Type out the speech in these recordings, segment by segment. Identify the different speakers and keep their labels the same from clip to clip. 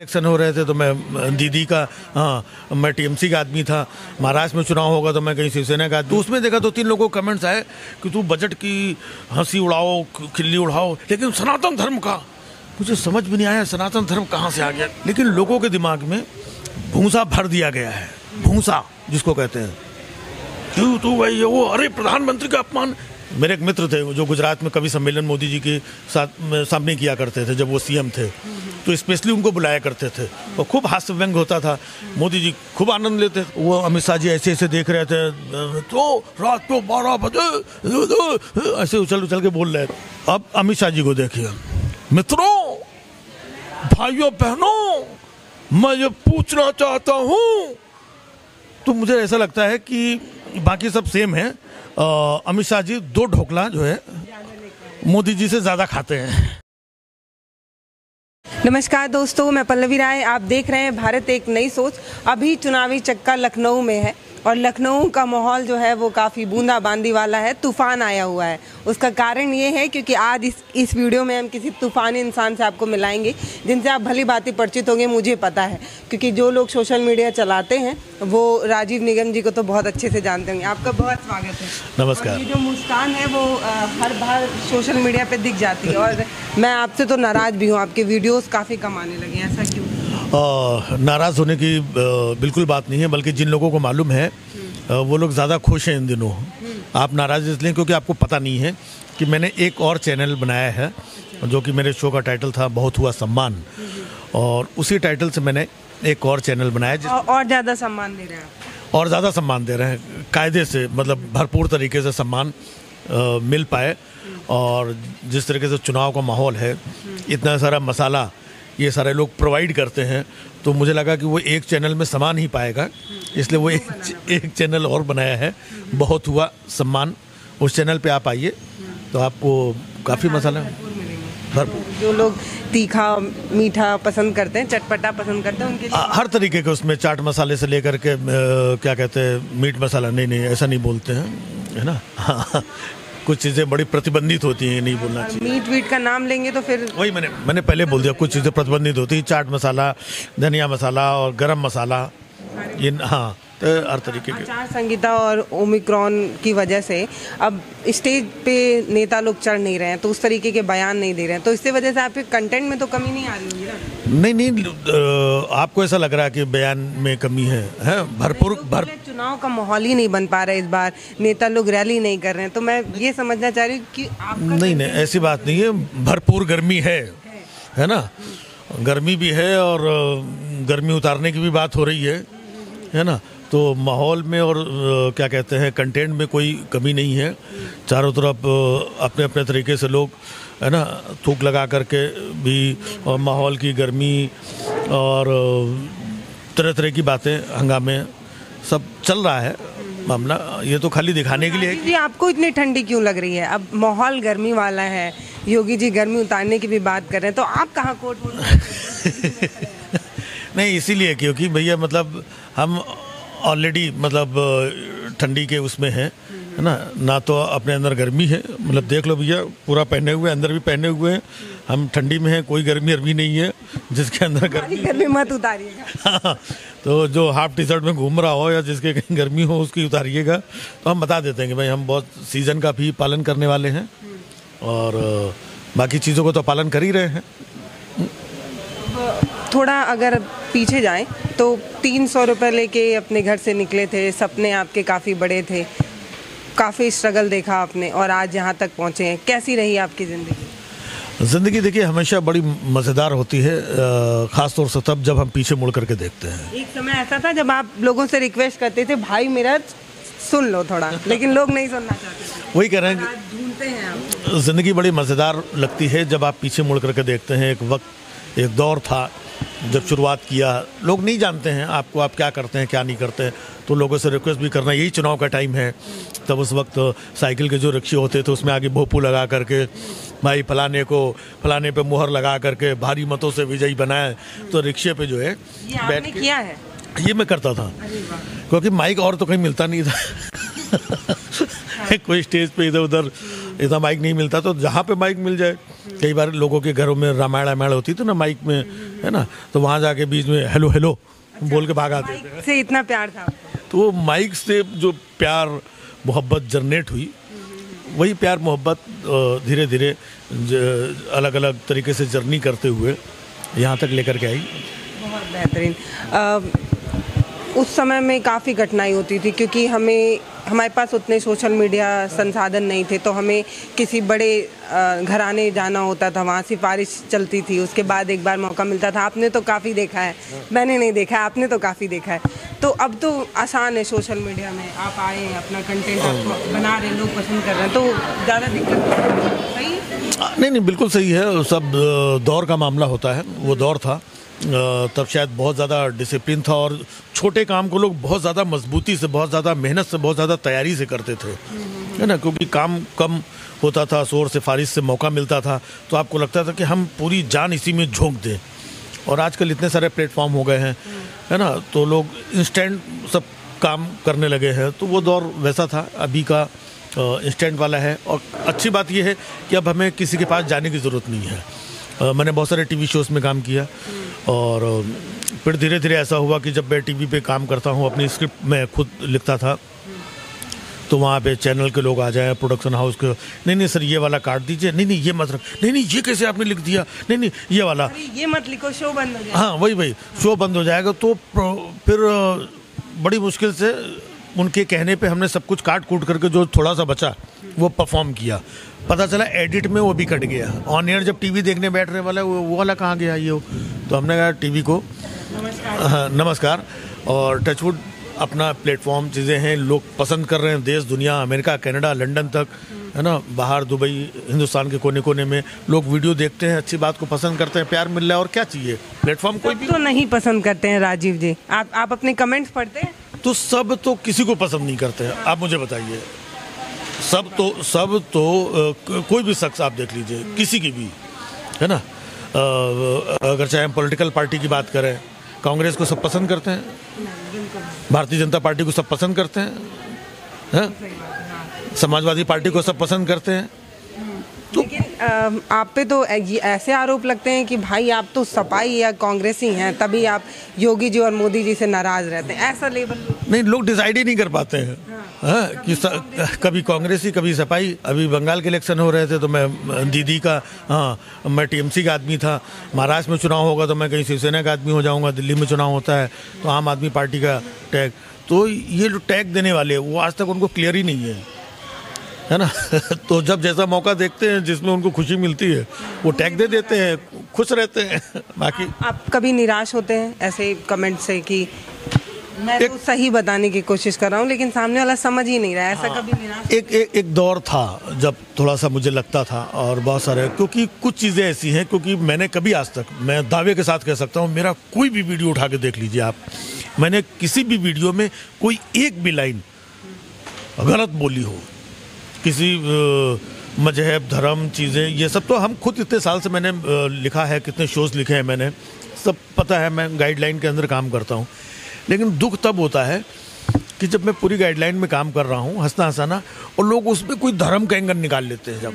Speaker 1: Election हो रहे थे तो मैं दीदी का, हाँ मैं टीएमसी का आदमी था। महाराष्ट्र में चुनाव होगा तो मैं कहीं शिवसेना का आदमी। तो उसमें देखा 2-3 लोगों को कमेंट्स आए कि तू बजट की हंसी उड़ाओ, खिल्ली उड़ाओ, लेकिन सनातन धर्म का मुझे समझ भी नहीं आया, सनातन धर्म कहाँ से आ गया। लेकिन लोगों के दिमाग में भूसा भर दिया गया है, भूसा जिसको कहते हैं। क्यों तू भाई वो, अरे प्रधानमंत्री का अपमान। मेरे एक मित्र थे जो गुजरात में कवि सम्मेलन मोदी जी के साथ सामने किया करते थे जब वो सीएम थे, तो स्पेशली उनको बुलाया करते थे और खूब हास्य व्यंग होता था। मोदी जी खूब आनंद लेते थे। वो अमित शाह जी ऐसे ऐसे देख रहे थे तो रात को 12 बजे ऐसे उछल उछल के बोल रहे थे। अब अमित शाह जी को देखिए। मित्रों, भाइयों बहनों, मैं ये पूछना चाहता हूँ, तो मुझे ऐसा लगता है कि बाकी सब सेम है। अमित शाह जी 2 ढोकला जो है मोदी जी से ज्यादा खाते हैं।
Speaker 2: नमस्कार दोस्तों, मैं पल्लवी राय, आप देख रहे हैं भारत एक नई सोच। अभी चुनावी चक्का लखनऊ में है और लखनऊ का माहौल जो है वो काफ़ी बूंदाबांदी वाला है, तूफान आया हुआ है। उसका कारण ये है क्योंकि आज इस वीडियो में हम किसी तूफानी इंसान से आपको मिलाएंगे जिनसे आप भली भांति परिचित होंगे, मुझे पता है, क्योंकि जो लोग सोशल मीडिया चलाते हैं वो राजीव निगम जी को तो बहुत अच्छे से जानते होंगे। आपका बहुत स्वागत है।
Speaker 1: नमस्कार।
Speaker 2: ये जो मुस्कान है वो हर बार सोशल मीडिया पर दिख जाती है और मैं आपसे तो नाराज़ भी हूँ, आपके वीडियोज़ काफ़ी कम आने लगे हैं, ऐसा क्यों?
Speaker 1: नाराज़ होने की बिल्कुल बात नहीं है, बल्कि जिन लोगों को मालूम है वो लोग ज़्यादा खुश हैं इन दिनों। आप नाराज़ इसलिए क्योंकि आपको पता नहीं है कि मैंने एक और चैनल बनाया है जो कि मेरे शो का टाइटल था बहुत हुआ सम्मान, और उसी टाइटल से मैंने एक और चैनल बनाया
Speaker 2: और ज़्यादा सम्मान दे रहे हैं।
Speaker 1: और ज़्यादा सम्मान दे रहे हैं, कायदे से, मतलब भरपूर तरीके से सम्मान मिल पाए। और जिस तरीके से चुनाव का माहौल है, इतना सारा मसाला ये सारे लोग प्रोवाइड करते हैं, तो मुझे लगा कि वो एक चैनल में समा नहीं पाएगा, इसलिए वो एक चैनल और बनाया है, बहुत हुआ सम्मान। उस चैनल पे आप आइए तो आपको काफ़ी मसाला भरपूर।
Speaker 2: जो लोग तीखा मीठा पसंद करते हैं, चटपटा पसंद करते हैं, उनके लिए
Speaker 1: हर तरीके के उसमें चाट मसाले से लेकर के क्या कहते हैं मीट मसाला, नहीं ऐसा नहीं बोलते हैं, है ना। हाँ, कुछ चीज़ें बड़ी प्रतिबंधित होती हैं, नहीं बोलना चाहिए।
Speaker 2: मीट वीट का नाम लेंगे तो फिर
Speaker 1: वही मैंने पहले बोल दिया, कुछ चीज़ें प्रतिबंधित होती हैं, चाट मसाला, धनिया मसाला और गरम मसाला, ये हाँ, तो हर तरीके के।
Speaker 2: आचार संहिता और ओमिक्रॉन की वजह से अब स्टेज पे नेता लोग चढ़ नहीं रहे हैं, तो उस तरीके के बयान नहीं दे रहे हैं, तो इससे वजह से आपके कंटेंट में तो कमी नहीं आ रही होगी ना?
Speaker 1: नहीं, आपको ऐसा लग रहा है कि बयान में कमी है भरपूर।
Speaker 2: चुनाव का माहौल ही नहीं बन पा रहा है इस बार, नेता लोग रैली नहीं कर रहे हैं, तो मैं ये समझना चाह रही हूँ कि आपका
Speaker 1: नहीं ऐसी बात नहीं है, भरपूर गर्मी है ना, गर्मी भी है और गर्मी उतारने की भी बात हो रही है ना। तो माहौल में और क्या कहते हैं कंटेंट में कोई कमी नहीं है। चारों तरफ अपने अपने तरीके से लोग, है ना, थूक लगा करके भी, और माहौल की गर्मी और तरह तरह की बातें, हंगामे सब चल रहा है मामला। ये तो खाली दिखाने के लिए है।
Speaker 2: जी, आपको इतनी ठंडी क्यों लग रही है? अब माहौल गर्मी वाला है, योगी जी गर्मी उतारने की भी बात कर रहे हैं, तो आप कहाँ कोट
Speaker 1: नहीं, इसीलिए क्योंकि भैया मतलब हम ऑलरेडी मतलब ठंडी के उसमें है ना, ना तो अपने अंदर गर्मी है, मतलब देख लो भैया पूरा पहने हुए, अंदर भी पहने हुए हैं, हम ठंडी में है, कोई गर्मी अरमी नहीं है जिसके अंदर गर्मी
Speaker 2: मत उतारिएगा।
Speaker 1: हाँ, तो जो हाफ टी शर्ट में घूम रहा हो या जिसके कहीं गर्मी हो उसकी उतारिएगा, तो हम बता देते हैं कि भाई हम बहुत सीजन का भी पालन करने वाले हैं और बाकी चीज़ों को तो पालन कर ही रहे हैं।
Speaker 2: थोड़ा अगर पीछे जाएं तो 300 रुपये लेके अपने घर से निकले थे, सपने आपके काफ़ी बड़े थे, काफ़ी स्ट्रगल देखा आपने और आज यहाँ तक पहुँचे हैं। कैसी रही आपकी ज़िंदगी?
Speaker 1: देखिए हमेशा बड़ी मज़ेदार होती है, ख़ास तौर से तब जब हम पीछे मुड़ करके देखते हैं।
Speaker 2: एक समय ऐसा था जब आप लोगों से रिक्वेस्ट करते थे, भाई मेरा सुन लो थोड़ा, लेकिन लोग नहीं सुनना चाहते थे।
Speaker 1: वही कह रहे हैं,
Speaker 2: ढूंढते हैं आप।
Speaker 1: ज़िंदगी बड़ी मज़ेदार लगती है जब आप पीछे मुड़ करके देखते हैं। एक वक्त, एक दौर था जब शुरुआत किया, लोग नहीं जानते हैं आपको, आप क्या करते हैं क्या नहीं करते हैं, तो लोगों से रिक्वेस्ट भी करना, यही चुनाव का टाइम है। तब उस वक्त साइकिल के जो रिक्शे होते थे उसमें आगे भोपू लगा करके, भाई फलाने पे मुहर लगा करके भारी मतों से विजयी बनाए, तो रिक्शे पे जो है
Speaker 2: बैठ के किया है।
Speaker 1: ये मैं करता था क्योंकि माइक और तो कहीं मिलता नहीं था। कोई स्टेज पे इधर उधर इतना माइक नहीं मिलता, तो जहाँ पे माइक मिल जाए कई बार लोगों के घरों में रामायण होती थी ना माइक में, है ना, तो वहाँ जाके बीच में हेलो हेलो बोल के भाग आते थे।
Speaker 2: से इतना प्यार था आपको?
Speaker 1: तो वो माइक से जो प्यार मोहब्बत जनरेट हुई, वही प्यार मोहब्बत धीरे धीरे अलग अलग तरीके से जर्नी करते हुए यहाँ तक लेकर के आई।
Speaker 2: बहुत बेहतरीन। उस समय में काफ़ी कठिनाई होती थी क्योंकि हमारे पास उतने सोशल मीडिया संसाधन नहीं थे, तो हमें किसी बड़े घराने जाना होता था, वहाँ सिफारिश चलती थी, उसके बाद एक बार मौका मिलता था। आपने तो काफ़ी देखा है, मैंने नहीं देखा है, आपने तो काफ़ी देखा है। तो अब तो आसान है, सोशल मीडिया में आप आए हैं, अपना कंटेंट आप बना रहे हैं, लोग पसंद कर रहे हैं, तो ज़्यादा दिक्कत सही?
Speaker 1: नहीं, बिल्कुल सही है। सब दौर का मामला होता है, वो दौर था तब शायद बहुत ज़्यादा डिसिप्लिन था और छोटे काम को लोग बहुत ज़्यादा मजबूती से, बहुत ज़्यादा मेहनत से, बहुत ज़्यादा तैयारी से करते थे, है ना, क्योंकि काम कम होता था, शोर सिफारिश से मौका मिलता था, तो आपको लगता था कि हम पूरी जान इसी में झोंक दें। और आजकल इतने सारे प्लेटफॉर्म हो गए हैं, है ना, तो लोग इंस्टेंट सब काम करने लगे हैं, तो वो दौर वैसा था। अभी का इंस्टेंट वाला है। और अच्छी बात यह है कि अब हमें किसी के पास जाने की ज़रूरत नहीं है। मैंने बहुत सारे टीवी शोज़ में काम किया और फिर धीरे धीरे ऐसा हुआ कि जब मैं टीवी पे काम करता हूँ, अपनी स्क्रिप्ट मैं खुद लिखता था, तो वहाँ पे चैनल के लोग आ जाए, प्रोडक्शन हाउस के, नहीं सर ये वाला काट दीजिए, नहीं ये मत रख, नहीं ये कैसे आपने लिख दिया, नहीं ये वाला,
Speaker 2: ये मत लिखो, शो बंद हो जाएगा।
Speaker 1: हाँ वही शो बंद हो जाएगा। तो फिर बड़ी मुश्किल से उनके कहने पे हमने सब कुछ काट कूट करके जो थोड़ा सा बचा वो परफॉर्म किया। पता चला एडिट में वो भी कट गया। ऑन एयर जब टीवी देखने बैठने वाला वो वाला कहाँ गया ये, तो हमने कहा टीवी को नमस्कार। और टचवुड अपना प्लेटफॉर्म चीज़ें हैं, लोग पसंद कर रहे हैं, देश दुनिया, अमेरिका, कनाडा, लंदन तक, है ना, बाहर दुबई, हिंदुस्तान के कोने कोने में लोग वीडियो देखते हैं, अच्छी बात को पसंद करते हैं, प्यार मिल रहा है, और क्या चाहिए। प्लेटफॉर्म कोई भी
Speaker 2: तो नहीं पसंद करते हैं राजीव जी, आप अपने कमेंट्स पढ़ते हैं?
Speaker 1: तो सब तो किसी को पसंद नहीं करते हैं, आप मुझे बताइए। सब तो कोई भी शख्स आप देख लीजिए, किसी की भी, है ना, अगर चाहे हम पॉलिटिकल पार्टी की बात करें, कांग्रेस को सब पसंद करते हैं, भारतीय जनता पार्टी को सब पसंद करते हैं, समाजवादी पार्टी को सब पसंद करते हैं। तो
Speaker 2: लेकिन आप पे तो ऐसे आरोप लगते हैं कि भाई आप तो सपाई या कांग्रेसी हैं, तभी आप योगी जी और मोदी जी से नाराज रहते हैं, ऐसा लेबल
Speaker 1: नहीं, लोग डिसाइड ही नहीं कर पाते हैं। हाँ, कि कभी कांग्रेसी कभी सपाई। अभी बंगाल के इलेक्शन हो रहे थे तो मैं दीदी का, मैं टीएमसी का आदमी था। महाराष्ट्र में चुनाव होगा तो मैं कहीं शिवसेना का आदमी हो जाऊंगा। दिल्ली में चुनाव होता है तो आम आदमी पार्टी का टैग। तो ये जो टैग देने वाले वो आज तक उनको क्लियर ही नहीं है ना। तो जब जैसा मौका देखते हैं जिसमें उनको खुशी मिलती है वो टैग दे देते हैं, खुश रहते हैं। बाकी
Speaker 2: आप कभी निराश होते हैं ऐसे कमेंट से कि मैं तो सही बताने की कोशिश कर रहा हूँ लेकिन सामने वाला समझ ही नहीं रहा है, ऐसा कभी निराश?
Speaker 1: एक दौर था जब थोड़ा सा मुझे लगता था, और बहुत सारे, क्योंकि कुछ चीज़ें ऐसी हैं, क्योंकि मैंने कभी आज तक, मैं दावे के साथ कह सकता हूँ, मेरा कोई भी वीडियो उठा के देख लीजिए आप, मैंने किसी भी वीडियो में कोई एक भी लाइन गलत बोली हो, किसी मजहब धर्म चीज़ें, ये सब तो हम खुद इतने साल से मैंने लिखा है, कितने शोज़ लिखे हैं मैंने, सब पता है, मैं गाइडलाइन के अंदर काम करता हूँ। लेकिन दुख तब होता है कि जब मैं पूरी गाइडलाइन में काम कर रहा हूँ, हंसना हंसाना, और लोग उसमें कोई धर्म का एंगल निकाल लेते हैं। जब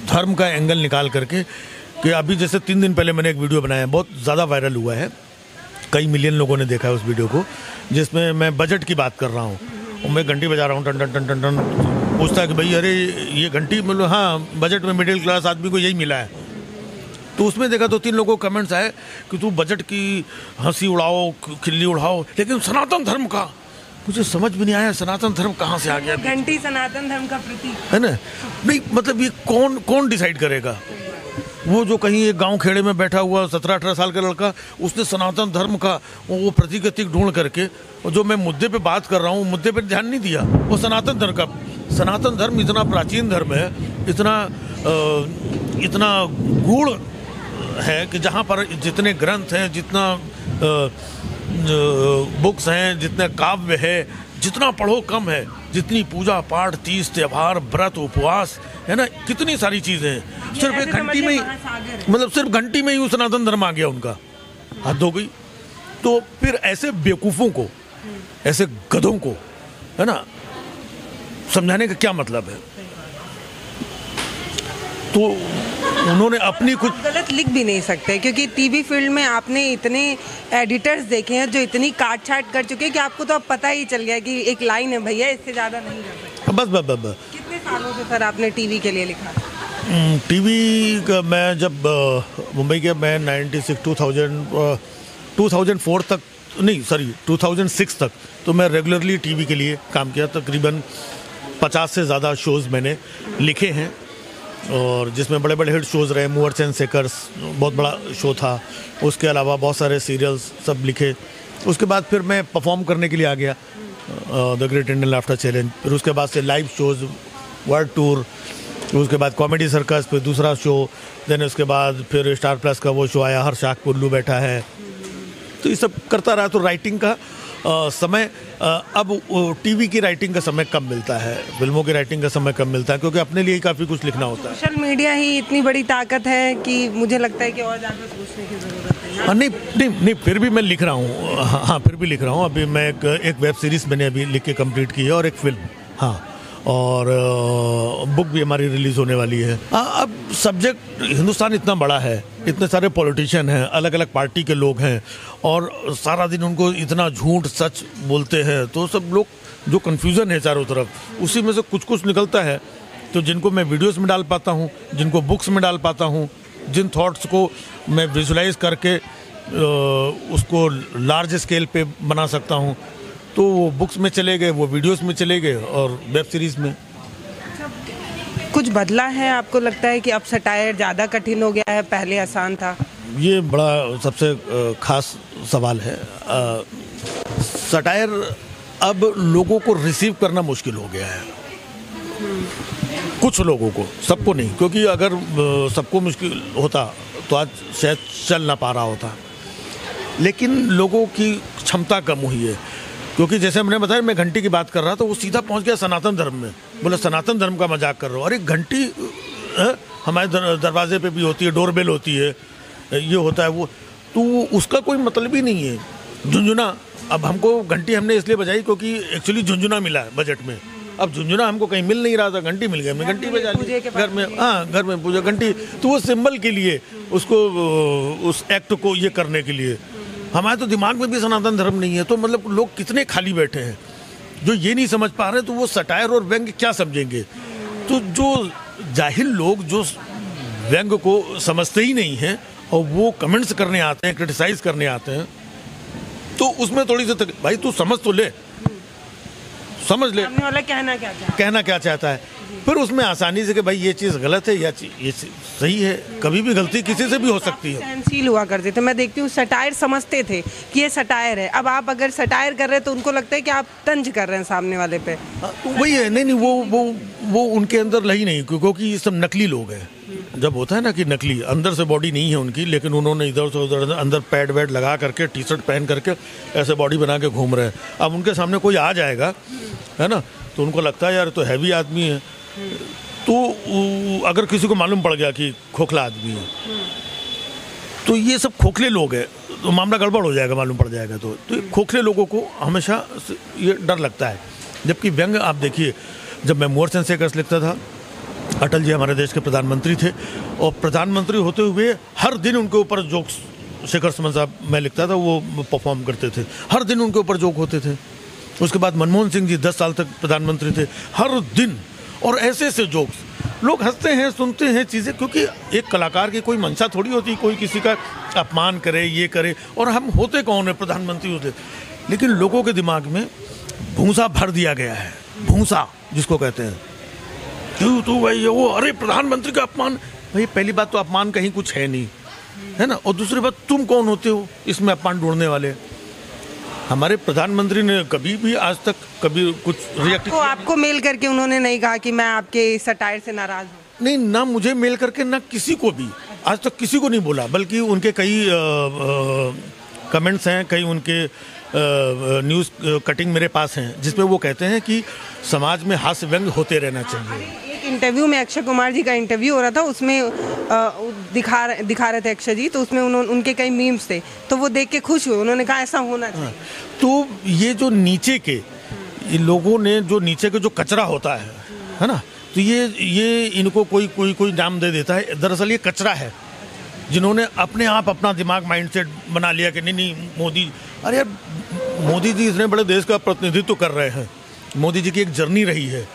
Speaker 1: धर्म का एंगल निकाल करके, कि अभी जैसे 3 दिन पहले मैंने एक वीडियो बनाया, बहुत ज़्यादा वायरल हुआ है, कई मिलियन लोगों ने देखा है उस वीडियो को, जिसमें मैं बजट की बात कर रहा हूँ और मैं घंटी बजा रहा हूँ, टन टन टन टन टन। पूछता है कि भाई अरे ये घंटी, मतलब हाँ बजट में मिडिल क्लास आदमी को यही मिला है। तो उसमें देखा 2-3 लोगों को कमेंट्स आए कि तू बजट की हंसी उड़ाओ, खिल्ली उड़ाओ, लेकिन सनातन धर्म का मुझे समझ में नहीं आया, सनातन धर्म कहाँ से आ गया?
Speaker 2: घंटी सनातन धर्म का प्रतीक
Speaker 1: है ना। नहीं मतलब ये कौन डिसाइड करेगा? वो जो कहीं एक गांव खेड़े में बैठा हुआ 17-18 साल का लड़का, उसने सनातन धर्म का वो प्रतीक ढूंढ करके, और जो मैं मुद्दे पे बात कर रहा हूँ मुद्दे पे ध्यान नहीं दिया। वो सनातन धर्म का, सनातन धर्म इतना प्राचीन धर्म है, इतना गूढ़ है कि जहाँ पर जितने ग्रंथ हैं, जितना बुक्स हैं, जितने काव्य है, जितना पढ़ो कम है, जितनी पूजा पाठ, तीज त्योहार, व्रत उपवास, है ना, कितनी सारी चीज़ें हैं। सिर्फ एक घंटी में ही, मतलब सिर्फ घंटी में ही वो सनातन धर्म आ गया उनका, हद हो गई। तो फिर ऐसे बेवकूफ़ों को, ऐसे गधों को, है ना, समझाने का क्या मतलब है? तो उन्होंने अपनी कुछ
Speaker 2: आप गलत लिख भी नहीं सकते, क्योंकि टीवी फील्ड में आपने इतने एडिटर्स देखे हैं जो इतनी काट छाट कर चुके हैं कि आपको तो अब पता ही चल गया कि एक लाइन है भैया, इससे ज़्यादा नहीं कर सकते।
Speaker 1: बस बस बस बस।
Speaker 2: कितने सालों से सर आपने टीवी के लिए लिखा?
Speaker 1: टीवी का मैं जब मुंबई के मैं 2004 तक नहीं, सॉरी 2006 तक तो मैं रेगुलरली टीवी के लिए काम किया। तकरीबन 50 से ज़्यादा शोज़ मैंने लिखे हैं, और जिसमें बड़े बड़े हिट शोज़ रहे। मूवर्स एंड शेकर्स बहुत बड़ा शो था, उसके अलावा बहुत सारे सीरियल्स सब लिखे। उसके बाद फिर मैं परफॉर्म करने के लिए आ गया, the great Indian laughter challenge. फिर उसके बाद से लाइव शोज़, वर्ल्ड टूर, उसके बाद कॉमेडी सर्कस, फिर दूसरा शो, देन उसके बाद फिर स्टार प्लस का वो शो आया, हर शाख पुल्लू बैठा है। तो ये सब करता रहा। तो राइटिंग का समय अब टीवी की राइटिंग का समय कम मिलता है, फिल्मों की राइटिंग का समय कम मिलता है, क्योंकि अपने लिए ही काफ़ी कुछ लिखना होता है।
Speaker 2: सोशल मीडिया ही इतनी बड़ी ताकत है कि मुझे लगता है कि और ज़्यादा सोचने की ज़रूरत है।
Speaker 1: नहीं नहीं नहीं, फिर भी मैं लिख रहा हूँ। हाँ, फिर भी लिख रहा हूँ। अभी मैं एक वेब सीरीज़ मैंने अभी लिख के कंप्लीट की है, और एक फिल्म, हाँ, और बुक भी हमारी रिलीज़ होने वाली है। अब सब्जेक्ट, हिंदुस्तान इतना बड़ा है, इतने सारे पॉलिटिशियन हैं, अलग अलग पार्टी के लोग हैं, और सारा दिन उनको इतना झूठ सच बोलते हैं, तो सब लोग जो कन्फ्यूज़न है चारों तरफ, उसी में से कुछ कुछ निकलता है। तो जिनको मैं वीडियोस में डाल पाता हूँ, जिनको बुक्स में डाल पाता हूँ, जिन थॉट्स को मैं विजुलाइज करके उसको लार्ज स्केल पे बना सकता हूँ, तो वो बुक्स में चले गए, वो वीडियोस में चले गए, और वेब सीरीज़ में।
Speaker 2: कुछ बदला है? आपको लगता है कि अब सटायर ज़्यादा कठिन हो गया है, पहले आसान था?
Speaker 1: ये बड़ा सबसे खास सवाल है। सटायर अब लोगों को रिसीव करना मुश्किल हो गया है, कुछ लोगों को, सबको नहीं, क्योंकि अगर सबको मुश्किल होता तो आज शायद चल ना पा रहा होता। लेकिन लोगों की क्षमता कम हुई है, क्योंकि जैसे मैंने बताया, मैं घंटी की बात कर रहा था, वो सीधा पहुंच गया सनातन धर्म में। बोले सनातन धर्म का मजाक कर रहा हूँ। अरे घंटी हमारे दरवाजे पे भी होती है, डोरबेल होती है, ये होता है वो, तो उसका कोई मतलब ही नहीं है। झुंझुना, अब हमको घंटी हमने इसलिए बजाई क्योंकि एक्चुअली झुंझुना मिला है बजट में। अब झुंझुना हमको कहीं मिल नहीं रहा था, घंटी मिल गई, हमने घंटी बजा ली घर में। हाँ, घर में पूजा घंटी, तो वो सिंबल के लिए, उसको उस एक्ट को ये करने के लिए। हमारे तो दिमाग में भी सनातन धर्म नहीं है, तो मतलब लोग कितने खाली बैठे हैं जो ये नहीं समझ पा रहे, तो वो सटायर और व्यंग क्या समझेंगे। तो जो जाहिल लोग जो व्यंग को समझते ही नहीं हैं और वो कमेंट्स करने आते हैं, क्रिटिसाइज करने आते हैं, तो उसमें थोड़ी सी भाई तू समझ तो ले, समझ ले
Speaker 2: सामने वाला कहना क्या चाहता है।
Speaker 1: फिर उसमें आसानी से कि भाई ये चीज़ गलत है या ये सही है। कभी भी गलती किसी से भी हो सकती है।
Speaker 2: सहनशील हुआ करते थे, मैं देखती हूँ सटायर समझते थे कि ये सटायर है। अब आप अगर सटायर कर रहे हैं तो उनको लगता है कि आप तंज कर रहे हैं सामने वाले पे।
Speaker 1: वही है, नहीं वो उनके अंदर लही नहीं, क्योंकि ये सब नकली लोग हैं। जब होता है ना कि नकली, अंदर से बॉडी नहीं है उनकी, लेकिन उन्होंने इधर से उधर अंदर पैड वैड लगा करके, टी शर्ट पहन करके ऐसे बॉडी बना के घूम रहे हैं। अब उनके सामने कोई आ जाएगा, है ना, तो उनको लगता है यार तो हैवी आदमी है। तो अगर किसी को मालूम पड़ गया कि खोखला आदमी है, तो ये सब खोखले लोग हैं, तो मामला गड़बड़ हो जाएगा, मालूम पड़ जाएगा। तो खोखले लोगों को हमेशा ये डर लगता है। जबकि व्यंग आप देखिए, जब मैं मूवर्स एंड शेकर्स लिखता था, अटल जी हमारे देश के प्रधानमंत्री थे, और प्रधानमंत्री होते हुए हर दिन उनके ऊपर जोक्स, शेखर सुमन साहब मैं लिखता था, वो परफॉर्म करते थे, हर दिन उनके ऊपर जोक होते थे। उसके बाद मनमोहन सिंह जी 10 साल तक प्रधानमंत्री थे, हर दिन, और ऐसे ऐसे जोक्स, लोग हंसते हैं, सुनते हैं चीज़ें, क्योंकि एक कलाकार की कोई मंशा थोड़ी होती, कोई किसी का अपमान करे, ये करे। और हम होते कौन है, प्रधानमंत्री होते, लेकिन लोगों के दिमाग में भूसा भर दिया गया है, भूसा जिसको कहते हैं। क्यों तू भाई वो, अरे प्रधानमंत्री का अपमान। भाई पहली बात तो अपमान कहीं कुछ है नहीं, है ना, और दूसरी बात तुम कौन होते हो इसमें अपमान ढूंढने वाले। हमारे प्रधानमंत्री ने कभी भी आज तक कभी कुछ रिएक्ट
Speaker 2: आपको मेल करके उन्होंने नहीं कहा कि मैं आपके सटायर से नाराज हूँ?
Speaker 1: नहीं, ना मुझे मेल करके, ना किसी को भी आज तक किसी को नहीं बोला। बल्कि उनके कई कमेंट्स हैं, कई उनके न्यूज़ कटिंग मेरे पास हैं, जिसमें वो कहते हैं कि समाज में हास्य व्यंग होते रहना चाहिए।
Speaker 2: एक इंटरव्यू में अक्षय कुमार जी का इंटरव्यू हो रहा था, उसमें दिखा रहे थे अक्षय जी, तो उसमें उनके कई मीम्स थे, तो वो देख के खुश हुए, उन्होंने कहा ऐसा होना चाहिए।
Speaker 1: तो ये जो नीचे के ये लोगों ने, जो नीचे के जो कचरा होता है ना, तो ये इनको कोई नाम दे देता है। दरअसल ये कचरा है, जिन्होंने अपने आप अपना दिमाग माइंडसेट बना लिया कि नहीं मोदी, अरे यार मोदी जी इतने बड़े देश का प्रतिनिधित्व कर रहे हैं। मोदी जी की एक जर्नी रही है,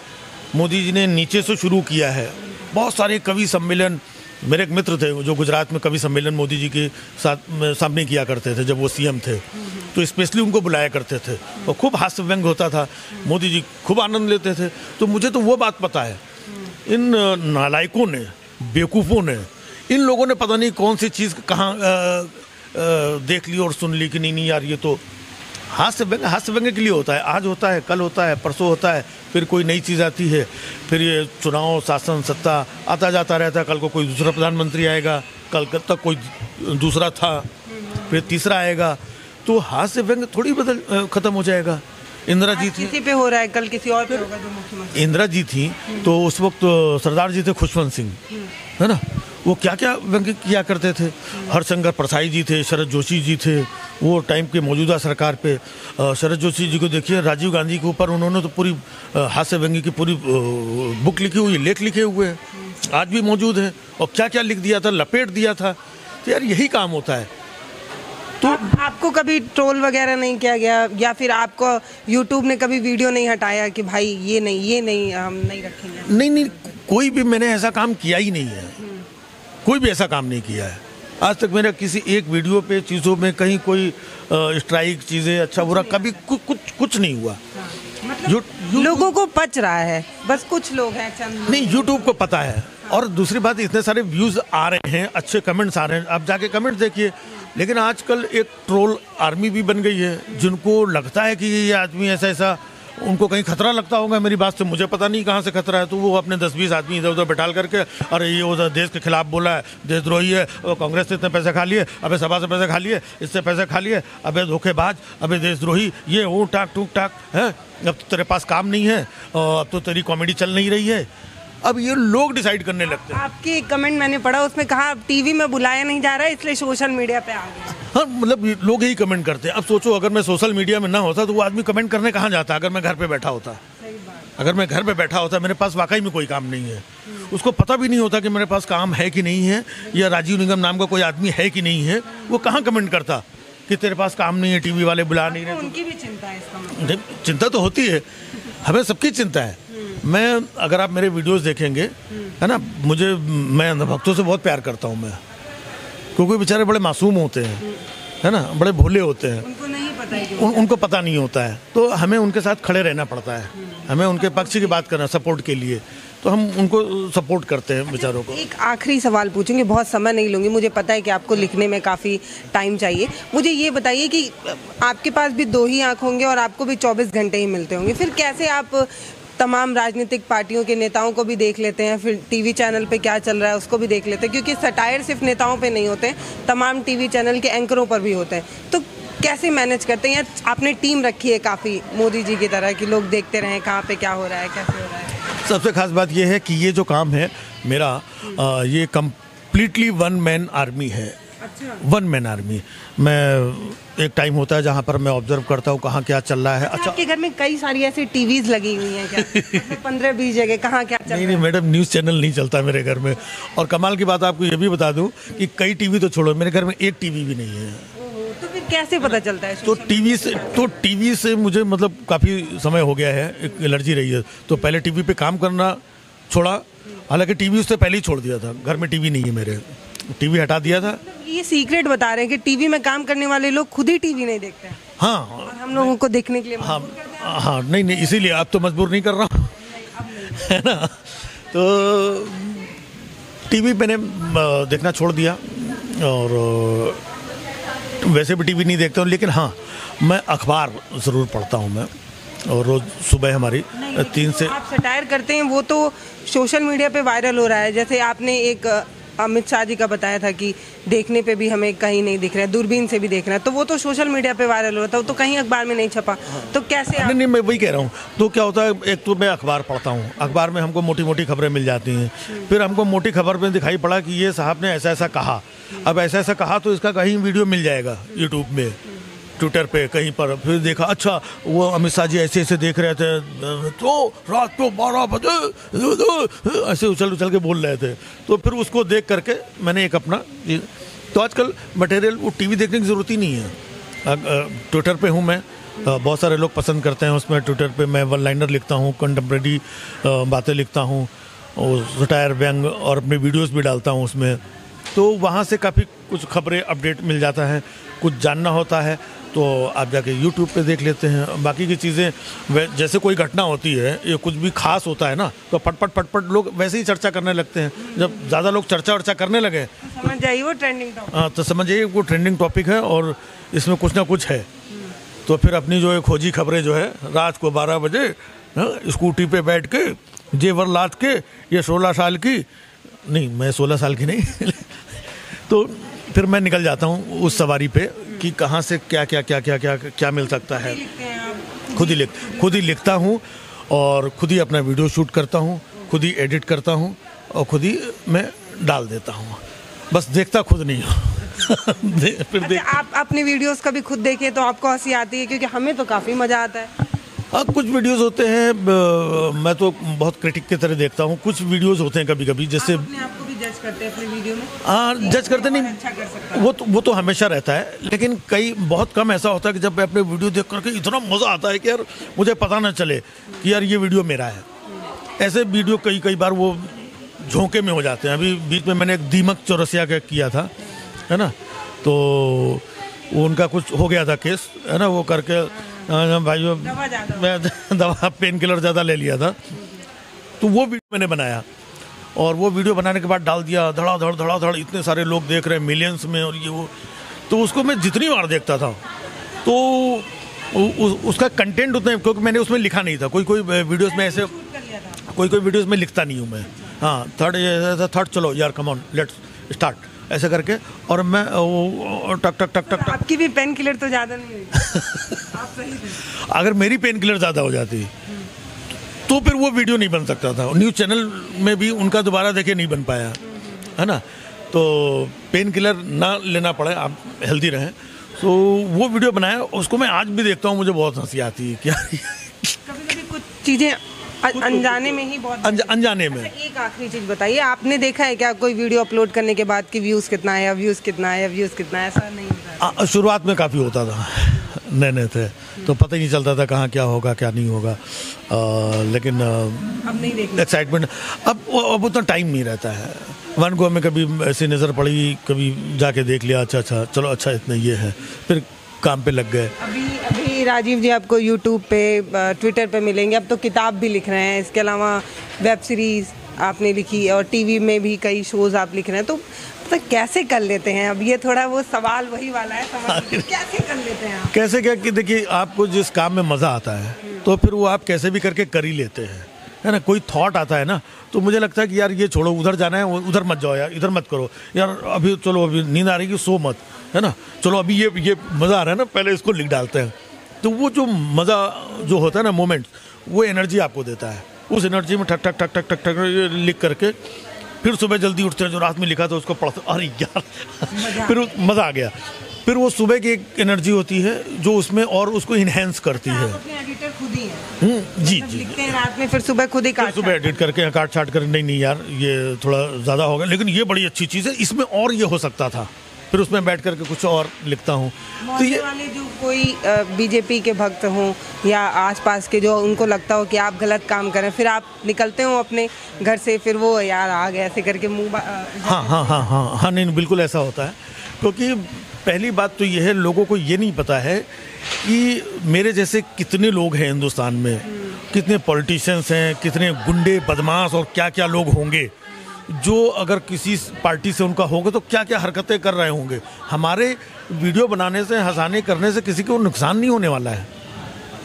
Speaker 1: मोदी जी ने नीचे से शुरू किया है। बहुत सारे कवि सम्मेलन, मेरे एक मित्र थे जो गुजरात में कवि सम्मेलन मोदी जी के साथ सामने किया करते थे जब वो सीएम थे, तो स्पेशली उनको बुलाया करते थे और खूब हास्य व्यंग होता था, मोदी जी खूब आनंद लेते थे। तो मुझे तो वो बात पता है, इन नालायकों ने, बेवकूफ़ों ने, इन लोगों ने पता नहीं कौन सी चीज़ कहाँ देख ली और सुन ली कि नहीं यार ये तो हास्य व्यंग के लिए होता है। आज होता है, कल होता है, परसों होता है, फिर कोई नई चीज़ आती है, फिर ये चुनाव, शासन, सत्ता आता जाता रहता है। कल को कोई दूसरा प्रधानमंत्री आएगा, कल तक कोई दूसरा था, फिर तीसरा आएगा, तो हास्य व्यंग थोड़ी खत्म हो जाएगा। इंदिरा जी थी,
Speaker 2: किसी पे हो रहा है, कल किसी और पे होगा जो मुख्यमंत्री।
Speaker 1: इंदिरा जी थी तो उस वक्त सरदार जी थे खुशवंत सिंह, है ना, वो क्या क्या व्यंग किया करते थे। हरशंकर परसाई जी थे, शरद जोशी जी थे वो टाइम के मौजूदा सरकार पे। शरद जोशी जी को देखिए, राजीव गांधी के ऊपर उन्होंने तो पूरी हास्य व्यंग की पूरी बुक लिखी हुई, लेख लिखे हुए हैं, आज भी मौजूद है। और क्या क्या लिख दिया था, लपेट दिया था। तो यार यही काम होता है।
Speaker 2: तो आपको कभी ट्रोल वगैरह नहीं किया गया, या फिर आपको यूट्यूब ने कभी वीडियो नहीं हटाया कि भाई ये नहीं हम नहीं रखेंगे?
Speaker 1: नहीं, कोई भी मैंने ऐसा काम किया ही नहीं है, कोई भी ऐसा काम नहीं किया है आज तक। मेरा किसी एक वीडियो पे चीज़ों में कहीं कोई स्ट्राइक, चीज़ें अच्छा बुरा कभी कुछ नहीं हुआ।
Speaker 2: मतलब लोगों को पच रहा है, बस कुछ लोग हैं, चंद
Speaker 1: नहीं, यूट्यूब को पता है। और दूसरी बात, इतने सारे व्यूज़ आ रहे हैं, अच्छे कमेंट्स आ रहे हैं, आप जाके कमेंट देखिए। लेकिन आजकल एक ट्रोल आर्मी भी बन गई है, जिनको लगता है कि ये आदमी ऐसा, उनको कहीं खतरा लगता होगा मेरी बात से, मुझे पता नहीं कहाँ से खतरा है, तो वो अपने 10-20 आदमी इधर उधर बैठाल करके, अरे ये उधर देश के खिलाफ बोला है, देशद्रोही है, कांग्रेस से इतने पैसे खा लिए, अबे सभा से पैसे खा लिए, इससे पैसे खा लिए, अबे धोखेबाज, अबे देशद्रोही, ये वो टाक टूक टाक है, अब तो तेरे पास काम नहीं है, अब तो तेरी कॉमेडी चल नहीं रही है। अब ये लोग डिसाइड करने लगते हैं।
Speaker 2: आपके एक कमेंट मैंने पढ़ा, उसमें कहा टीवी में बुलाया नहीं जा रहा है इसलिए सोशल मीडिया पे आ गया।
Speaker 1: हाँ, मतलब लोग यही कमेंट करते हैं। अब सोचो, अगर मैं सोशल मीडिया में ना होता तो वो आदमी कमेंट करने कहाँ जाता, अगर मैं घर पे बैठा होता। अगर मैं घर पे बैठा होता, मेरे पास वाकई में कोई काम नहीं है, उसको पता भी नहीं होता कि मेरे पास काम है कि नहीं है, या राजीव निगम नाम का कोई आदमी है कि नहीं है, वो कहाँ कमेंट करता कि तेरे पास काम नहीं है, टीवी वाले बुला नहीं रहे।
Speaker 2: उनकी भी चिंता है इसका मतलब।
Speaker 1: चिंता तो होती है, हमें सबकी चिंता है। मैं, अगर आप मेरे वीडियोस देखेंगे, है ना, मैं अंधभक्तों से बहुत प्यार करता हूँ मैं, क्योंकि बेचारे बड़े मासूम होते हैं, है ना, बड़े भोले होते हैं,
Speaker 2: उनको नहीं पता है
Speaker 1: उनको पता नहीं होता है, तो हमें उनके साथ खड़े रहना पड़ता है, हमें उनके पक्ष की बात करना, सपोर्ट के लिए, तो हम उनको सपोर्ट करते हैं बेचारों को।
Speaker 2: एक आखिरी सवाल पूछूंगी, बहुत समय नहीं लूंगी, मुझे पता है कि आपको लिखने में काफ़ी टाइम चाहिए। मुझे ये बताइए कि आपके पास भी 2 ही आँख होंगे और आपको भी 24 घंटे ही मिलते होंगे, फिर कैसे आप तमाम राजनीतिक पार्टियों के नेताओं को भी देख लेते हैं, फिर टीवी चैनल पे क्या चल रहा है उसको भी देख लेते हैं, क्योंकि सटायर सिर्फ नेताओं पे नहीं होते, तमाम टीवी चैनल के एंकरों पर भी होते हैं। तो कैसे मैनेज करते हैं? या आपने टीम रखी है काफ़ी मोदी जी की तरह कि लोग देखते रहें कहाँ पे क्या हो रहा है, कैसे हो रहा है?
Speaker 1: सबसे खास बात यह है कि ये जो काम है मेरा, ये कम्प्लीटली वन मैन आर्मी है।
Speaker 2: अच्छा।
Speaker 1: One man army. मैं, एक टाइम होता है जहाँ पर मैं ऑब्जर्व करता हूँ कहाँ क्या चल रहा है।
Speaker 2: अच्छा, आपके घर में कई सारी ऐसी टीवीज लगी हुई हैं क्या? मतलब 15-20 जगह कहाँ क्या चल रहा है?
Speaker 1: नहीं मैडम, न्यूज़ चैनल नहीं चलता मेरे घर में। और कमाल की बात आपको ये भी बता दूं कि कई टीवी तो छोड़ो, मेरे घर में एक टीवी भी नहीं है।
Speaker 2: तो फिर कैसे पता चलता है?
Speaker 1: तो टीवी से मुझे मतलब काफ़ी समय हो गया है, एक एलर्जी रही है, तो पहले टीवी पे काम करना छोड़ा, हालांकि टीवी उससे पहले ही छोड़ दिया था। घर में टीवी नहीं है मेरे, टीवी हटा दिया था।
Speaker 2: ये सीक्रेट बता रहे हैं कि टीवी में काम करने वाले लोग खुद ही टीवी नहीं देखते हैं।
Speaker 1: हाँ,
Speaker 2: और हम लोगों को देखने के लिए
Speaker 1: हाँ, नहीं, इसीलिए आप तो मजबूर नहीं कर रहा हूँ, है ना। तो टीवी मैंने देखना छोड़ दिया, और वैसे भी टीवी नहीं देखता हूँ, लेकिन हाँ, मैं अखबार ज़रूर पढ़ता हूँ मैं, और रोज़ सुबह हमारी 3 से।
Speaker 2: आप सटायर करते हैं, वो तो सोशल मीडिया पे वायरल हो रहा है। जैसे आपने एक अमित शाह जी का बताया था कि देखने पे भी हमें कहीं नहीं दिख रहा है, दूरबीन से भी देख रहा है, तो वो तो सोशल मीडिया पे वायरल हो रहा था, वो तो कहीं अखबार में नहीं छपा। तो कैसे
Speaker 1: नहीं, मैं वही कह रहा हूँ। तो क्या होता है, एक तो मैं अखबार पढ़ता हूँ, अखबार में हमको मोटी मोटी खबरें मिल जाती हैं, फिर हमको मोटी खबर में दिखाई पड़ा कि ये साहब ने ऐसा ऐसा कहा, अब ऐसा ऐसा कहा तो इसका कहीं वीडियो मिल जाएगा यूट्यूब में, ट्विटर पे कहीं पर, फिर देखा अच्छा वो अमित शाह जी ऐसे ऐसे देख रहे थे, तो रात को 12 बजे ऐसे उछल उछल के बोल रहे थे। तो फिर उसको देख करके मैंने एक अपना, तो आजकल मटेरियल वो टीवी देखने की ज़रूरत ही नहीं है। ट्विटर पे हूँ मैं, बहुत सारे लोग पसंद करते हैं उसमें। ट्विटर पे मैं वन लाइनर लिखता हूँ, कंटेम्प्रेरी बातें लिखता हूँ, और सटायर व्यंग और अपने वीडियोस भी डालता हूँ उसमें। तो वहाँ से काफ़ी कुछ खबरें अपडेट मिल जाता है। कुछ जानना होता है तो आप जाके यूट्यूब पे देख लेते हैं। बाकी की चीज़ें जैसे कोई घटना होती है या कुछ भी खास होता है ना, तो फटफट लोग वैसे ही चर्चा करने लगते हैं। जब ज़्यादा लोग चर्चा करने लगे
Speaker 2: समझ जाइए वो ट्रेंडिंग टॉपिक।
Speaker 1: हाँ, तो समझिए वो ट्रेंडिंग टॉपिक है और इसमें कुछ ना कुछ है। तो फिर अपनी जो है खोजी खबरें जो है रात को 12 बजे स्कूटी पे बैठ के जेवर लाद के, ये 16 साल की नहीं, मैं 16 साल की नहीं तो फिर मैं निकल जाता हूँ उस सवारी पे कि कहाँ से क्या मिल सकता है। खुद ही लिखता हूँ और खुद ही अपना वीडियो शूट करता हूँ, खुद ही एडिट करता हूँ और खुद ही मैं डाल देता हूँ। बस देखता खुद नहीं हूँ।
Speaker 2: अच्छा, आप अपने वीडियोस कभी खुद देखें तो आपको हंसी आती है? क्योंकि हमें तो काफ़ी मज़ा आता है।
Speaker 1: हाँ, कुछ वीडियोस होते हैं, मैं तो बहुत क्रिटिक की तरह देखता हूँ। कुछ वीडियोस होते हैं कभी कभी, जैसे
Speaker 2: आप अपने आप को भी जज करते हैं अपने वीडियो में?
Speaker 1: हाँ, जज करते नहीं,
Speaker 2: अच्छा कर सकता है।
Speaker 1: वो तो हमेशा रहता है, लेकिन बहुत कम ऐसा होता है कि जब मैं अपने वीडियो देख करके इतना मज़ा आता है कि यार मुझे पता ना चले कि यार ये वीडियो मेरा है। ऐसे वीडियो कई बार वो झोंके में हो जाते हैं। अभी बीच में मैंने एक दीमक चौरसिया का किया था, है ना, तो उनका कुछ हो गया था केस, है ना, वो करके भाइयों मैं दवा पेन किलर ज़्यादा ले लिया था। तो वो वीडियो मैंने बनाया और वो वीडियो बनाने के बाद डाल दिया, धड़ाधड़ इतने सारे लोग देख रहे हैं मिलियंस में, और ये वो। तो उसको मैं जितनी बार देखता था तो उसका कंटेंट उतना, क्योंकि मैंने उसमें लिखा नहीं था। कोई वीडियोस में ऐसे, कोई वीडियोस में लिखता नहीं हूँ मैं। हाँ, थर्ड चलो यार, कम ऑन लेट्स स्टार्ट, ऐसे करके, और मैं वो टक
Speaker 2: आपकी भी पेन किलर तो ज़्यादा नहीं हुई। आप सही थे।
Speaker 1: अगर मेरी पेन किलर ज़्यादा हो जाती तो फिर वो वीडियो नहीं बन सकता था। न्यूज़ चैनल में भी उनका दोबारा देखे नहीं बन पाया, है ना। तो पेन किलर ना लेना पड़े, आप हेल्दी रहें। तो वो वीडियो बनाया, उसको मैं आज भी देखता हूँ, मुझे बहुत हंसी आती है। क्या
Speaker 2: कभी कुछ चीज़ें अनजाने में ही बहुत
Speaker 1: अनजाने में।
Speaker 2: अच्छा, एक आखिरी चीज़ बताइए, आपने देखा है क्या कोई वीडियो अपलोड करने के बाद कि व्यूज़ कितना है, व्यूज़ कितना है, व्यूज़ कितना है? ऐसा नहीं होता।
Speaker 1: शुरुआत में काफ़ी होता था, नए थे तो पता ही नहीं चलता था कहाँ क्या होगा क्या नहीं होगा। लेकिन
Speaker 2: अब नहीं देखना
Speaker 1: एक्साइटमेंट, अब उतना टाइम नहीं रहता है। वन गो में कभी ऐसी नज़र पड़ी, कभी जाके देख लिया, अच्छा चलो अच्छा इतना ये है, फिर काम पे लग गए।
Speaker 2: अभी राजीव जी आपको यूट्यूब पे, ट्विटर पे मिलेंगे। अब तो किताब भी लिख रहे हैं, इसके अलावा वेब सीरीज़ आपने लिखी और टीवी में भी कई शोज़ आप लिख रहे हैं। तो कैसे कर लेते हैं? अब ये थोड़ा वो सवाल वही वाला है, कैसे कर लेते हैं आप?
Speaker 1: कैसे क्या कि देखिए, आपको जिस काम में मज़ा आता है तो फिर वो आप कैसे भी करके कर ही लेते हैं, है ना। कोई थॉट आता है ना, तो मुझे लगता है कि यार ये छोड़ो, उधर जाना है उधर मत जाओ यार, इधर मत करो यार, अभी चलो अभी नींद आ रही है सो मत, है ना, चलो अभी ये मज़ा आ रहा है ना, पहले इसको लिख डालते हैं। तो वो जो मज़ा जो होता है ना, मोमेंट, वो एनर्जी आपको देता है। उस एनर्जी में ठक ठक ठक ठक ठक ठक लिख करके फिर सुबह जल्दी उठते हैं, जो रात में लिखा था उसको पढ़ते, अरे यार फिर मज़ा आ गया। फिर वो सुबह की एक एनर्जी होती है जो उसमें और उसको इन्हेंस करती है।
Speaker 2: अपने एडिटर खुद ही हैं?
Speaker 1: जी
Speaker 2: लिखते हैं रात में, फिर सुबह खुद ही
Speaker 1: सुबह एडिट करके काट छाट कर, नहीं यार ये थोड़ा ज़्यादा हो गया, लेकिन ये बड़ी अच्छी चीज़ है, इसमें और ये हो सकता था, फिर उसमें बैठ करके कुछ और लिखता हूँ।
Speaker 2: तो ये वाले जो कोई बीजेपी के भक्त हों या आसपास के, जो उनको लगता हो कि आप गलत काम करें, फिर आप निकलते हो अपने घर से, फिर वो यार आ गए ऐसे करके मुँह
Speaker 1: हाँ, नहीं बिल्कुल ऐसा होता है। क्योंकि पहली बात तो ये है, लोगों को ये नहीं पता है कि मेरे जैसे कितने लोग हैं हिंदुस्तान में, कितने पॉलिटिशियंस हैं, कितने गुंडे बदमाश और क्या क्या लोग होंगे जो अगर किसी पार्टी से उनका होगा तो क्या क्या हरकतें कर रहे होंगे। हमारे वीडियो बनाने से, हंसाने करने से किसी को नुकसान नहीं होने वाला है,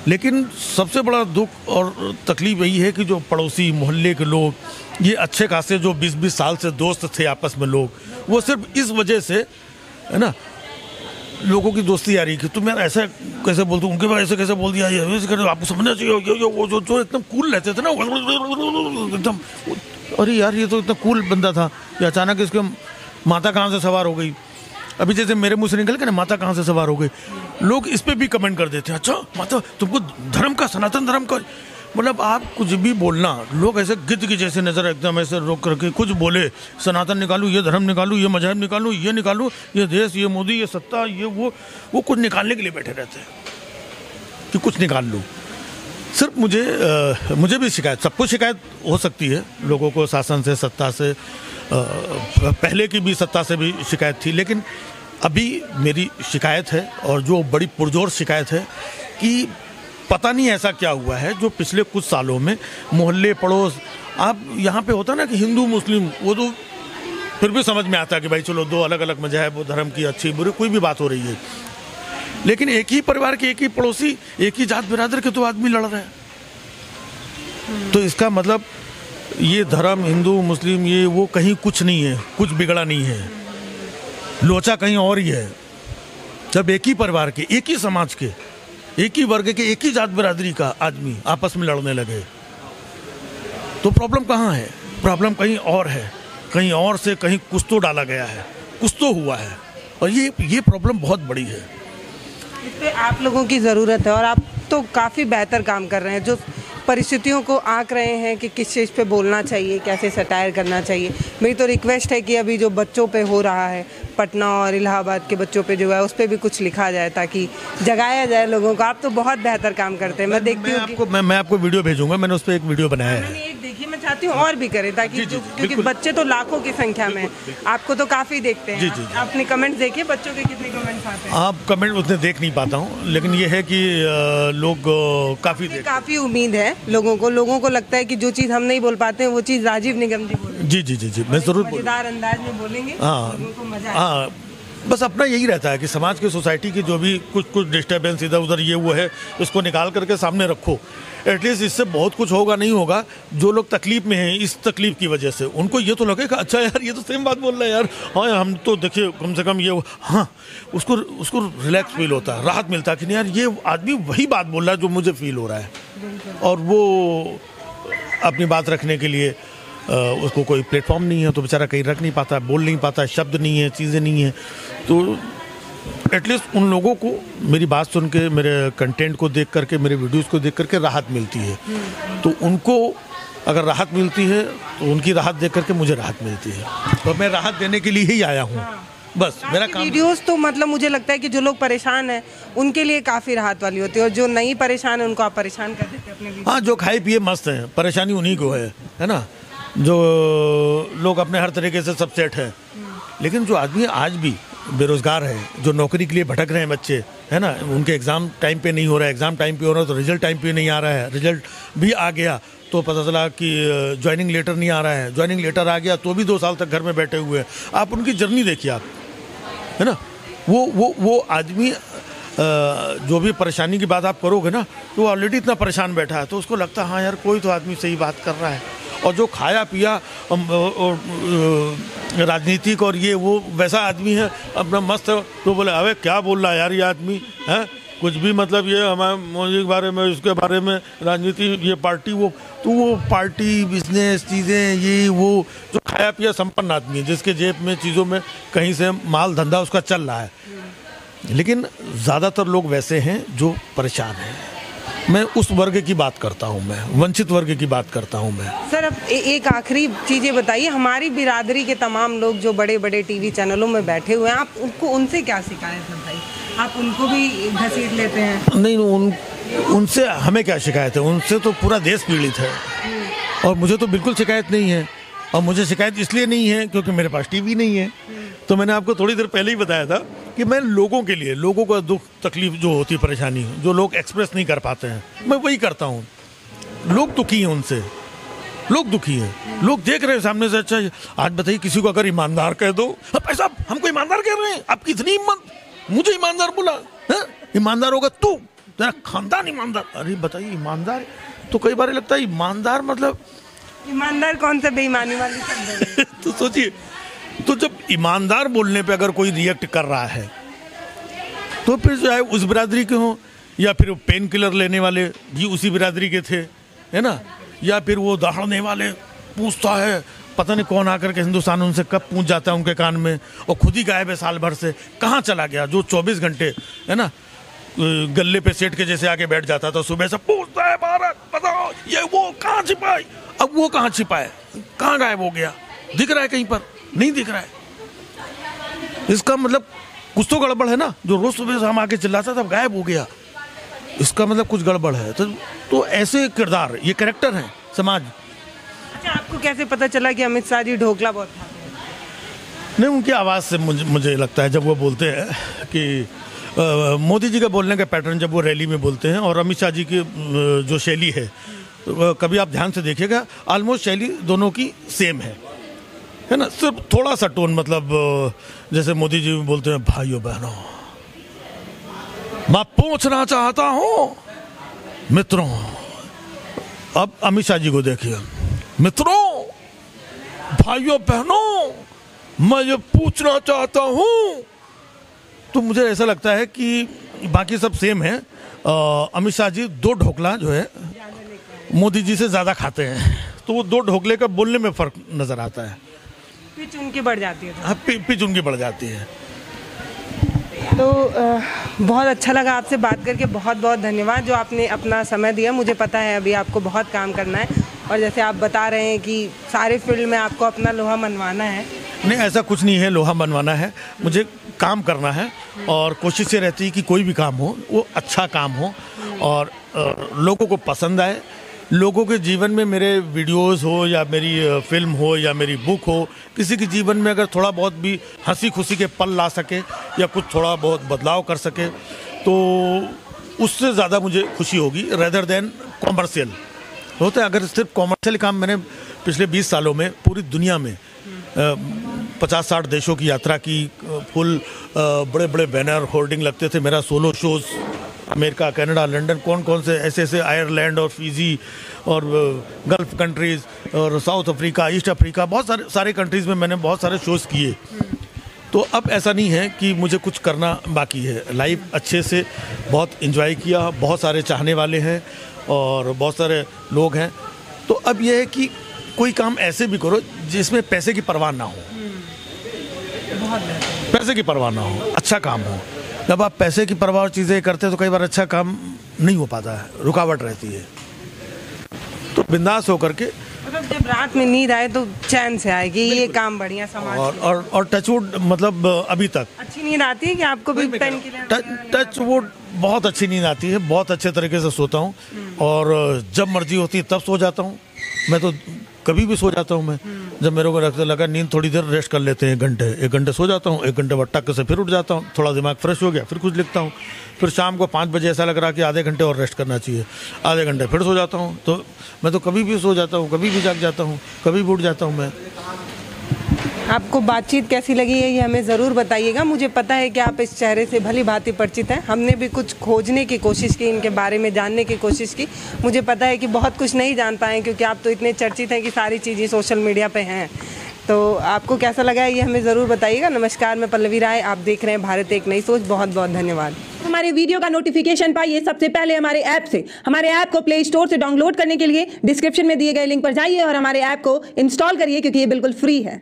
Speaker 1: लेकिन सबसे बड़ा दुख और तकलीफ यही है कि जो पड़ोसी मोहल्ले के लोग, ये अच्छे खासे जो 20-20 साल से दोस्त थे आपस में लोग, वो सिर्फ इस वजह से, है ना, लोगों की दोस्ती आ रही कि तुम यार ऐसा कैसे बोलते, उनके बारे ऐसे कैसे बोल दिया, आपको समझना चाहिए। वो जो एकदम कूल रहते थे ना, एकदम, अरे यार ये तो इतना कूल बंदा था, ये अचानक इसके माता कहाँ से सवार हो गई, अभी जैसे मेरे मुंह से निकल के ना माता कहाँ से सवार हो गई, लोग इस पे भी कमेंट कर देते हैं, अच्छा माता तुमको धर्म का, सनातन धर्म का, मतलब आप कुछ भी बोलना, लोग ऐसे गिद्ध की जैसे नजर एकदम ऐसे रोक करके कुछ बोले, सनातन निकालूं, ये धर्म निकालूं, ये मजहब निकालूं, ये निकालूं, ये देश, ये मोदी, ये सत्ता, ये वो कुछ निकालने के लिए बैठे रहते हैं कि कुछ निकाल लूं। सिर्फ मुझे भी शिकायत, सबको शिकायत हो सकती है, लोगों को शासन से, सत्ता से, पहले की भी सत्ता से भी शिकायत थी, लेकिन अभी मेरी शिकायत है, और जो बड़ी पुरजोर शिकायत है कि पता नहीं ऐसा क्या हुआ है जो पिछले कुछ सालों में मोहल्ले पड़ोस, आप यहाँ पे होता ना कि हिंदू मुस्लिम, वो तो फिर भी समझ में आता है कि भाई चलो दो अलग अलग मजहब, धर्म की अच्छी बुरी कोई भी बात हो रही है, लेकिन एक ही परिवार के, एक ही पड़ोसी, एक ही जात बिरादर के तो आदमी लड़ रहे हैं। तो इसका मतलब ये धर्म, हिंदू मुस्लिम, ये वो कहीं कुछ नहीं है, कुछ बिगड़ा नहीं है, लोचा कहीं और ही है। जब एक ही परिवार के, एक ही समाज के, एक ही वर्ग के, एक ही जात बिरादरी का आदमी आपस में लड़ने लगे, तो प्रॉब्लम कहाँ है? प्रॉब्लम कहीं और है, कहीं और से कहीं कुछ तो डाला गया है, कुछ तो हुआ है, और ये प्रॉब्लम बहुत बड़ी है।
Speaker 2: इस पे आप लोगों की ज़रूरत है, और आप तो काफ़ी बेहतर काम कर रहे हैं, जो परिस्थितियों को आंक रहे हैं कि किस चीज़ पे बोलना चाहिए, कैसे सटायर करना चाहिए। मेरी तो रिक्वेस्ट है कि अभी जो बच्चों पे हो रहा है, पटना और इलाहाबाद के बच्चों पे जो है, उस पर भी कुछ लिखा जाए ताकि जगाया जाए लोगों को। आप तो बहुत बेहतर काम करते हैं, मैं देखती हूँ।
Speaker 1: मैं आपको वीडियो भेजूंगा, मैंने उस पर एक वीडियो बनाया है,
Speaker 2: एक देखिए, मैं चाहती हूँ और भी करें ताकि क्योंकि बच्चे तो लाखों की संख्या में, आपको तो काफ़ी देखते हैं। अपने कमेंट्स देखिए, बच्चों के कितने कमेंट्स आते हैं।
Speaker 1: आप कमेंट उतने देख नहीं पाता हूँ, लेकिन ये है कि लोग काफ़ी
Speaker 2: उम्मीद है लोगों को लगता है कि जो चीज़ हम नहीं बोल पाते हैं वो चीज़ राजीव निगम जी बोलेंगे।
Speaker 1: जी मैं जरूर
Speaker 2: मजेदार अंदाज में बोलेंगे।
Speaker 1: हाँ, बस अपना यही रहता है कि समाज की, सोसाइटी की जो भी कुछ डिस्टर्बेंस इधर उधर ये वो है, उसको निकाल करके सामने रखो। एटलीस्ट इससे बहुत कुछ होगा नहीं होगा। जो लोग तकलीफ में हैं, इस तकलीफ की वजह से उनको ये तो लगेगा अच्छा यार ये तो सेम बात बोल रहा है यार, हाँ हम तो देखिए कम से कम ये, हाँ उसको रिलैक्स फील होता है, राहत मिलता है कि नहीं यार ये आदमी वही बात बोल रहा है जो मुझे फील हो रहा है, और वो अपनी बात रखने के लिए उसको कोई प्लेटफॉर्म नहीं है तो बेचारा कहीं रख नहीं पाता, बोल नहीं पाता, शब्द नहीं है, चीज़ें नहीं है। तो एटलीस्ट उन लोगों को मेरी बात सुन के, मेरे कंटेंट को देख करके, मेरे वीडियोस को देख करके राहत मिलती है। तो उनको अगर राहत मिलती है तो उनकी राहत देख करके मुझे राहत मिलती है, तो मैं राहत देने के लिए ही आया हूँ। बस मेरा काम।
Speaker 2: वीडियोस तो मतलब मुझे लगता है कि जो लोग परेशान हैं उनके लिए काफ़ी राहत वाली होती है, और जो नहीं परेशान है उनको आप परेशान कर देते हैं अपने वीडियो।
Speaker 1: हाँ, जो खाए पिए मस्त हैं, परेशानी उन्हीं को है ना, जो लोग अपने हर तरीके से सब सेट है। लेकिन जो आदमी आज भी बेरोजगार है, जो नौकरी के लिए भटक रहे हैं बच्चे, है ना, उनके एग्ज़ाम टाइम पे नहीं हो रहा है, एग्ज़ाम टाइम पे हो रहा है तो रिजल्ट टाइम पे नहीं आ रहा है, रिजल्ट भी आ गया तो पता चला कि ज्वाइनिंग लेटर नहीं आ रहा है, ज्वाइनिंग लेटर आ गया तो भी 2 साल तक घर में बैठे हुए हैं। आप उनकी जर्नी देखिए आप, है ना, वो आदमी जो भी परेशानी की बात आप करोगे ना, तो वो ऑलरेडी इतना परेशान बैठा है, तो उसको लगता है हाँ यार कोई तो आदमी सही बात कर रहा है। और जो खाया पिया राजनीतिक और ये वो वैसा आदमी है अपना मस्त है, तो बोले अबे क्या बोल रहा है यार ये आदमी है, कुछ भी मतलब ये हमारे मोदी के बारे में, उसके बारे में, राजनीति, ये पार्टी, वो तो वो पार्टी, बिजनेस, चीज़ें, ये वो जो खाया पिया संपन्न आदमी है, जिसके जेब में चीज़ों में कहीं से माल धंधा उसका चल रहा है। लेकिन ज़्यादातर लोग वैसे हैं जो परेशान हैं। मैं उस वर्ग की बात करता हूं, मैं वंचित वर्ग की बात करता हूं मैं।
Speaker 2: सर अब एक आखिरी चीज़ ये बताइए, हमारी बिरादरी के तमाम लोग जो बड़े बड़े टीवी चैनलों में बैठे हुए हैं, आप उनसे क्या शिकायत है भाई? आप उनको भी घसीट लेते हैं?
Speaker 1: नहीं, उनसे हमें क्या शिकायत है, उनसे तो पूरा देश पीड़ित है, और मुझे तो बिल्कुल शिकायत नहीं है। और मुझे शिकायत इसलिए नहीं है क्योंकि मेरे पास टीवी नहीं है। तो मैंने आपको थोड़ी देर पहले ही बताया था कि मैं लोगों के लिए, लोगों का दुख तकलीफ जो होती, परेशानी जो लोग एक्सप्रेस नहीं कर पाते हैं, मैं वही करता हूँ। लोग दुखी हैं उनसे, लोग दुखी हैं, लोग देख रहे हैं सामने से। अच्छा आज बताइए किसी को अगर ईमानदार कह दो, भाई साहब हमको ईमानदार कह रहे हैं, आपकी इतनी हिम्मत, मुझे ईमानदार बोला है? ईमानदार होगा तू, तेरा खानदान ईमानदार। अरे बताइए ईमानदार, तो कई बार लगता है ईमानदार मतलब
Speaker 2: ईमानदार कौन सा बेईमानी वाली शब्द है?
Speaker 1: तो सोचिए, तो जब ईमानदार बोलने पे अगर कोई रिएक्ट कर रहा है तो फिर चाहे उस बिरादरी के हों, या फिर पेन किलर लेने वाले भी उसी बिरादरी के थे, है ना, या फिर वो दहाड़ने वाले पूछता है पता नहीं कौन आकर के हिंदुस्तान उनसे कब पूछ जाता है उनके कान में, और खुद ही गायब है साल भर से, कहाँ चला गया जो 24 घंटे है ना गले पे सेठ के जैसे आके बैठ जाता था, सुबह से पूछता है भारत बताओ ये वो कहाँ छिपा है, अब वो कहाँ छिपा है, कहाँ गायब हो गया, दिख रहा है कहीं पर नहीं दिख रहा है। इसका मतलब कुछ तो गड़बड़ है ना, जो रोज सुबह से हम आके चिल्लाता था गायब हो गया, इसका मतलब कुछ गड़बड़ है। तो ऐसे किरदार, ये कैरेक्टर हैं समाज।
Speaker 2: अच्छा, आपको कैसे पता चला कि अमित शाह जी ढोकला बहुत खाते हैं?
Speaker 1: नहीं, उनकी आवाज़ से मुझे लगता है, जब वो बोलते हैं कि मोदी जी का बोलने का पैटर्न जब वो रैली में बोलते हैं, और अमित शाह जी की जो शैली है, कभी आप ध्यान से देखिएगा, ऑलमोस्ट शैली दोनों की सेम है ना, सिर्फ थोड़ा सा टोन, मतलब जैसे मोदी जी बोलते हैं भाइयों बहनों मैं पूछना चाहता हूँ मित्रों, अब अमित शाह जी को देखिए, मित्रों भाइयों बहनों मैं ये पूछना चाहता हूँ। तो मुझे ऐसा लगता है कि बाकी सब सेम है, अमित शाह जी 2 ढोकला जो है मोदी जी से ज़्यादा खाते हैं, तो वो 2 ढोकले का बोलने में फ़र्क नज़र आता है,
Speaker 2: पिच उनकी बढ़ जाती है।
Speaker 1: हाँ, पिच उनकी बढ़ जाती है।
Speaker 2: तो बहुत अच्छा लगा आपसे बात करके, बहुत बहुत धन्यवाद जो आपने अपना समय दिया। मुझे पता है अभी आपको बहुत काम करना है, और जैसे आप बता रहे हैं कि सारे फील्ड में आपको अपना लोहा मनवाना है।
Speaker 1: नहीं, ऐसा कुछ नहीं है लोहा मनवाना है, मुझे काम करना है, और कोशिश ये रहती है कि कोई भी काम हो वो अच्छा काम हो और लोगों को पसंद आए। लोगों के जीवन में मेरे वीडियोस हो या मेरी फिल्म हो या मेरी बुक हो, किसी के जीवन में अगर थोड़ा बहुत भी हंसी खुशी के पल ला सके या कुछ थोड़ा बहुत बदलाव कर सके, तो उससे ज़्यादा मुझे खुशी होगी, रेदर देन कॉमर्शियल होता है। अगर सिर्फ कॉमर्शियल काम, मैंने पिछले 20 सालों में पूरी दुनिया में 50-60 देशों की यात्रा की, फुल बड़े बड़े बैनर होर्डिंग लगते थे, मेरा solo shows America, Canada, London, कौन से ऐसे आयरलैंड और फिजी और गल्फ कंट्रीज़ और साउथ अफ्रीका, ईस्ट अफ्रीका, बहुत सारे कंट्रीज़ में मैंने बहुत सारे शोज़ किए। तो अब ऐसा नहीं है कि मुझे कुछ करना बाकी है, लाइफ अच्छे से बहुत एंजॉय किया, बहुत सारे चाहने वाले हैं और बहुत सारे लोग हैं। तो अब यह है कि कोई काम ऐसे भी करो जिसमें पैसे की परवाह ना हो, पैसे की परवाह ना हो, अच्छा काम हो। जब आप पैसे की परवाह चीज़ें करते हैं तो कई बार अच्छा काम नहीं हो पाता है, रुकावट रहती है। तो बिंदास होकर के,
Speaker 2: मतलब जब रात में नींद आए तो चैन से आए कि ये काम बढ़िया समाज
Speaker 1: और टचवुड, मतलब अभी तक
Speaker 2: अच्छी नींद आती है कि आपको भी पेन किलर?
Speaker 1: टचवुड बहुत अच्छी नींद आती है, बहुत अच्छे तरीके से सोता हूँ, और जब मर्जी होती है तब सो जाता हूँ। मैं तो कभी भी सो जाता हूँ, मैं जब मेरे को लगा नींद थोड़ी देर रेस्ट कर लेते हैं, 1 घंटे सो जाता हूँ, 1 घंटे बाद टक से फिर उठ जाता हूँ, थोड़ा दिमाग फ्रेश हो गया, फिर कुछ लिखता हूँ, फिर शाम को 5 बजे ऐसा लग रहा कि आधे घंटे और रेस्ट करना चाहिए, आधे घंटे फिर सो जाता हूँ। तो मैं तो कभी भी सो जाता हूँ, कभी भी जाग जाता हूँ, कभी भी उठ जाता हूँ मैं।
Speaker 2: आपको बातचीत कैसी लगी है ये हमें ज़रूर बताइएगा। मुझे पता है कि आप इस चेहरे से भली भांति परिचित हैं, हमने भी कुछ खोजने की कोशिश की, इनके बारे में जानने की कोशिश की। मुझे पता है कि बहुत कुछ नहीं जान पाए क्योंकि आप तो इतने चर्चित हैं कि सारी चीज़ें सोशल मीडिया पे हैं। तो आपको कैसा लगा है ये हमें ज़रूर बताइएगा। नमस्कार, मैं पल्लवी राय, आप देख रहे हैं भारत एक नई सोच। बहुत बहुत धन्यवाद।
Speaker 3: हमारे वीडियो का नोटिफिकेशन पाइए सबसे पहले हमारे ऐप से। हमारे ऐप को प्ले स्टोर से डाउनलोड करने के लिए डिस्क्रिप्शन में दिए गए लिंक पर जाइए और हमारे ऐप को इंस्टॉल करिए क्योंकि ये बिल्कुल फ्री है।